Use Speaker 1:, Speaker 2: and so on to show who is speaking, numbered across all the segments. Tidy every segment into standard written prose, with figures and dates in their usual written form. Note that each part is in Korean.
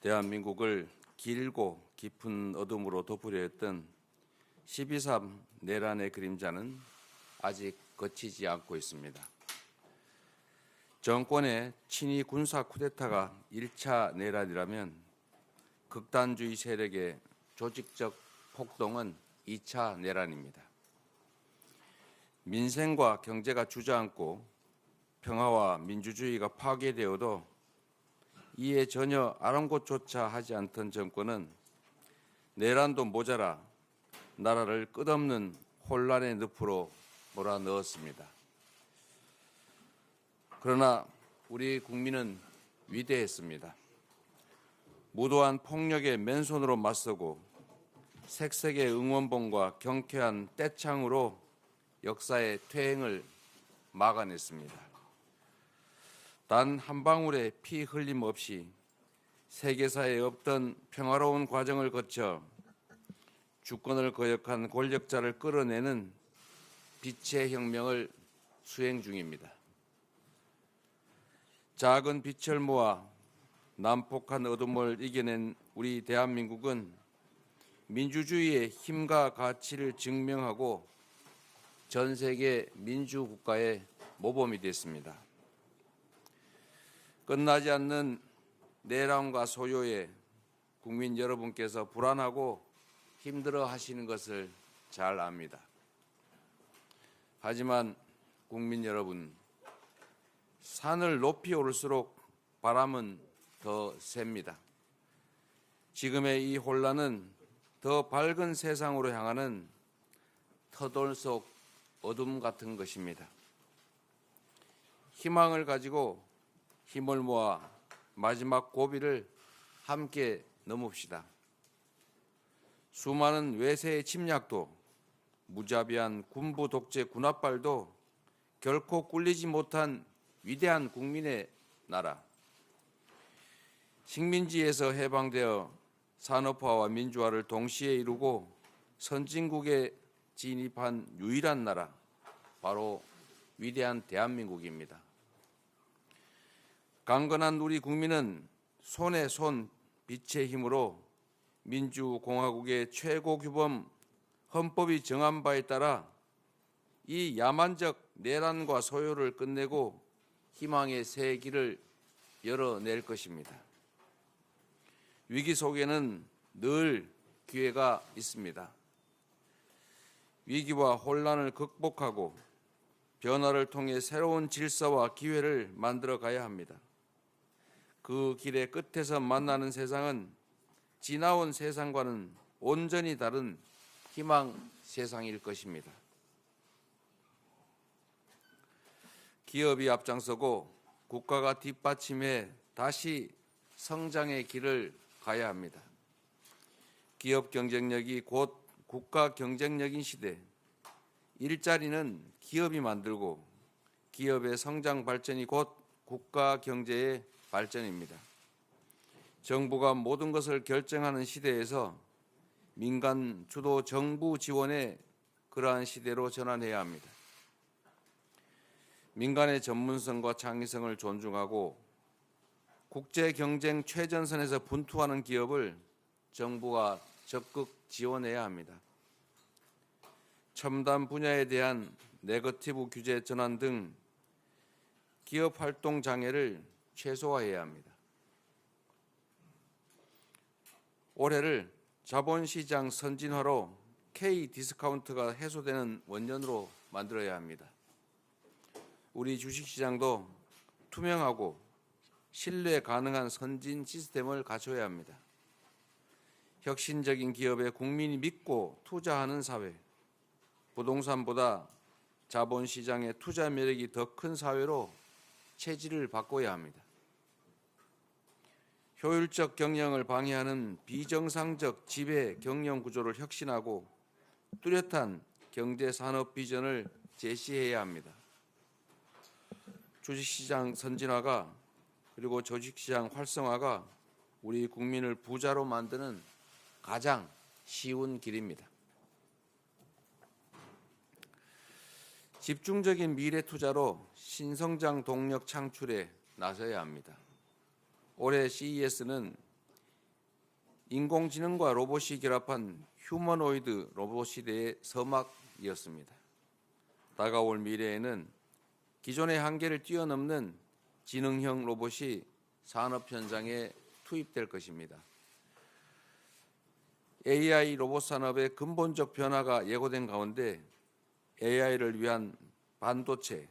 Speaker 1: 대한민국을 길고 깊은 어둠으로 덮으려 했던 12.3 내란의 그림자는 아직 거치지 않고 있습니다. 정권의 친위 군사 쿠데타가 1차 내란이라면 극단주의 세력의 조직적 폭동은 2차 내란입니다. 민생과 경제가 주저앉고 평화와 민주주의가 파괴되어도 이에 전혀 아랑곳조차 하지 않던 정권은 내란도 모자라 나라를 끝없는 혼란의 늪으로 몰아넣었습니다. 그러나 우리 국민은 위대했습니다. 무도한 폭력에 맨손으로 맞서고 색색의 응원봉과 경쾌한 떼창으로 역사의 퇴행을 막아냈습니다. 단 한 방울의 피 흘림 없이 세계사에 없던 평화로운 과정을 거쳐 주권을 거역한 권력자를 끌어내는 빛의 혁명을 수행 중입니다. 작은 빛을 모아 난폭한 어둠을 이겨낸 우리 대한민국은 민주주의의 힘과 가치를 증명하고 전 세계 민주국가의 모범이 됐습니다. 끝나지 않는 내란과 소요에 국민 여러분께서 불안하고 힘들어 하시는 것을 잘 압니다. 하지만 국민 여러분, 산을 높이 오를수록 바람은 더 셉니다. 지금의 이 혼란은 더 밝은 세상으로 향하는 터돌 속 어둠 같은 것입니다. 희망을 가지고 힘을 모아 마지막 고비를 함께 넘읍시다. 수많은 외세의 침략도 무자비한 군부 독재 군합발도 결코 꿀리지 못한 위대한 국민의 나라. 식민지에서 해방되어 산업화와 민주화를 동시에 이루고 선진국에 진입한 유일한 나라, 바로 위대한 대한민국입니다. 강건한 우리 국민은 손에 손 빛의 힘으로 민주공화국의 최고 규범 헌법이 정한 바에 따라 이 야만적 내란과 소요를 끝내고 희망의 새 길을 열어낼 것입니다. 위기 속에는 늘 기회가 있습니다. 위기와 혼란을 극복하고 변화를 통해 새로운 질서와 기회를 만들어 가야 합니다. 그 길의 끝에서 만나는 세상은 지나온 세상과는 온전히 다른 희망 세상일 것입니다. 기업이 앞장서고 국가가 뒷받침해 다시 성장의 길을 가야 합니다. 기업 경쟁력이 곧 국가 경쟁력인 시대, 일자리는 기업이 만들고 기업의 성장 발전이 곧 국가 경제의 발전입니다. 정부가 모든 것을 결정하는 시대에서 민간 주도 정부 지원의 그러한 시대로 전환해야 합니다. 민간의 전문성과 창의성을 존중하고 국제 경쟁 최전선에서 분투하는 기업을 정부가 적극 지원해야 합니다. 첨단 분야에 대한 네거티브 규제 전환 등 기업 활동 장애를 최소화해야 합니다. 올해를 자본시장 선진화로 K-디스카운트가 해소되는 원년으로 만들어야 합니다. 우리 주식시장도 투명하고 신뢰 가능한 선진 시스템을 갖춰야 합니다. 혁신적인 기업에 국민이 믿고 투자하는 사회, 부동산보다 자본시장의 투자 매력이 더 큰 사회로 체질을 바꿔야 합니다. 효율적 경영을 방해하는 비정상적 지배 경영 구조를 혁신하고 뚜렷한 경제산업 비전을 제시해야 합니다. 주식시장 선진화가 그리고 조직시장 활성화가 우리 국민을 부자로 만드는 가장 쉬운 길입니다. 집중적인 미래 투자로 신성장 동력 창출에 나서야 합니다. 올해 CES는 인공지능과 로봇이 결합한 휴머노이드 로봇 시대의 서막이었습니다. 다가올 미래에는 기존의 한계를 뛰어넘는 지능형 로봇이 산업 현장에 투입될 것입니다. AI 로봇 산업의 근본적 변화가 예고된 가운데 AI를 위한 반도체,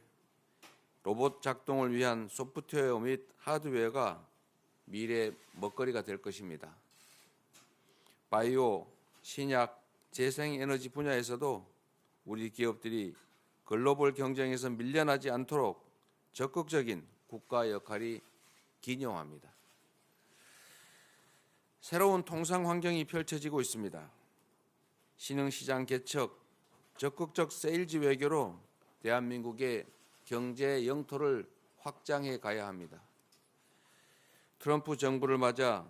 Speaker 1: 로봇 작동을 위한 소프트웨어 및 하드웨어가 미래의 먹거리가 될 것입니다. 바이오, 신약, 재생에너지 분야에서도 우리 기업들이 글로벌 경쟁에서 밀려나지 않도록 적극적인 국가 역할이 기여합니다. 새로운 통상 환경이 펼쳐지고 있습니다. 신흥시장 개척, 적극적 세일즈 외교로 대한민국의 경제 영토를 확장해 가야 합니다. 트럼프 정부를 맞아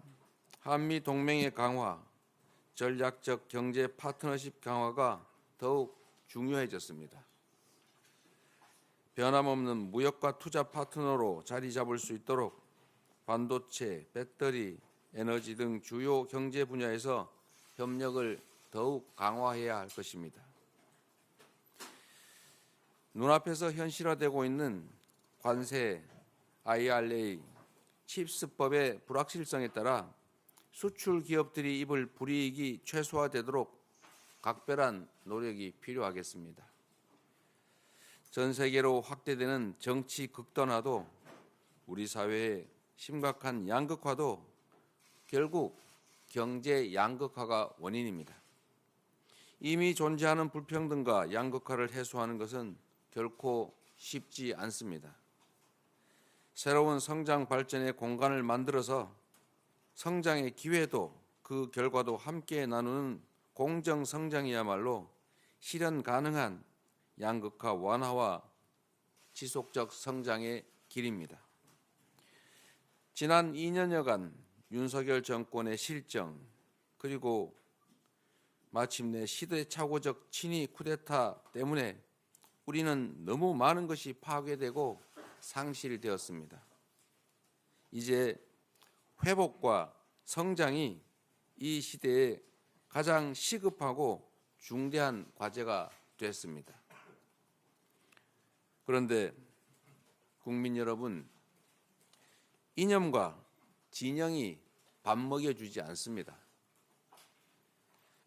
Speaker 1: 한미 동맹의 강화, 전략적 경제 파트너십 강화가 더욱 중요해졌습니다. 변함없는 무역과 투자 파트너로 자리 잡을 수 있도록 반도체, 배터리, 에너지 등 주요 경제 분야에서 협력을 더욱 강화해야 할 것입니다. 눈앞에서 현실화되고 있는 관세, IRA, 칩스법의 불확실성에 따라 수출 기업들이 입을 불이익이 최소화되도록 각별한 노력이 필요하겠습니다. 전 세계로 확대되는 정치 극단화도 우리 사회의 심각한 양극화도 결국 경제 양극화가 원인입니다. 이미 존재하는 불평등과 양극화를 해소하는 것은 결코 쉽지 않습니다. 새로운 성장 발전의 공간을 만들어서 성장의 기회도 그 결과도 함께 나누는 공정 성장이야말로 실현 가능한 양극화 완화와 지속적 성장의 길입니다. 지난 2년여간 윤석열 정권의 실정 그리고 마침내 시대착오적 친위 쿠데타 때문에 우리는 너무 많은 것이 파괴되고 상실되었습니다. 이제 회복과 성장이 이 시대에 가장 시급하고 중대한 과제가 됐습니다. 그런데 국민 여러분, 이념과 진영이 밥 먹여주지 않습니다.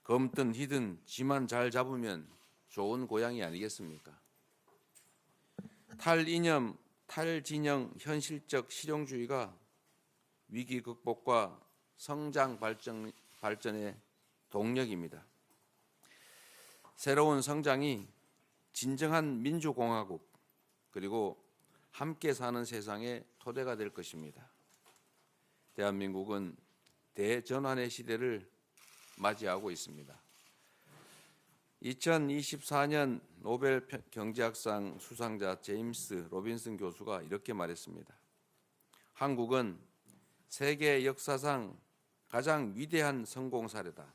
Speaker 1: 검든 희든 지만 잘 잡으면 좋은 고양이 아니겠습니까? 탈이념, 탈진영 현실적 실용주의가 위기 극복과 성장 발전의 동력입니다. 새로운 성장이 진정한 민주공화국 그리고 함께 사는 세상의 토대가 될 것입니다. 대한민국은 대전환의 시대를 맞이하고 있습니다. 2024년 노벨 경제학상 수상자 제임스 로빈슨 교수가 이렇게 말했습니다. 한국은 세계 역사상 가장 위대한 성공 사례다.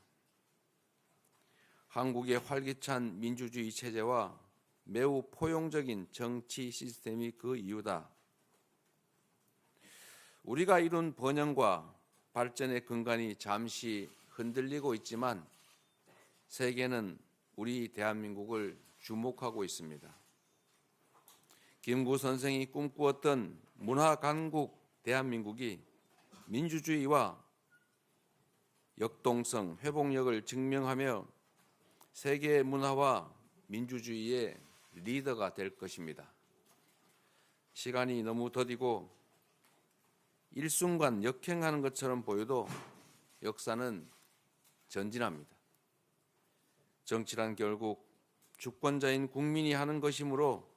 Speaker 1: 한국의 활기찬 민주주의 체제와 매우 포용적인 정치 시스템이 그 이유다. 우리가 이룬 번영과 발전의 근간이 잠시 흔들리고 있지만 세계는 우리 대한민국을 주목하고 있습니다. 김구 선생이 꿈꾸었던 문화 강국 대한민국이 민주주의와 역동성, 회복력을 증명하며 세계 문화와 민주주의의 리더가 될 것입니다. 시간이 너무 더디고 일순간 역행하는 것처럼 보여도 역사는 전진합니다. 정치란 결국 주권자인 국민이 하는 것이므로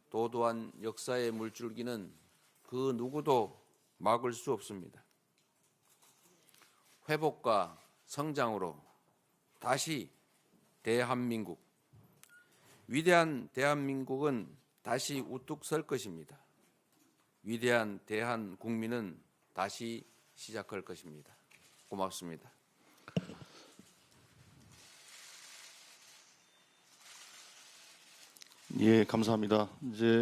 Speaker 1: 도도한 역사의 물줄기는 그 누구도 막을 수 없습니다. 회복과 성장으로 다시 대한민국, 위대한 대한민국은 다시 우뚝 설 것입니다. 위대한 대한국민은 다시 시작할 것입니다. 고맙습니다.
Speaker 2: 예, 감사합니다. 이제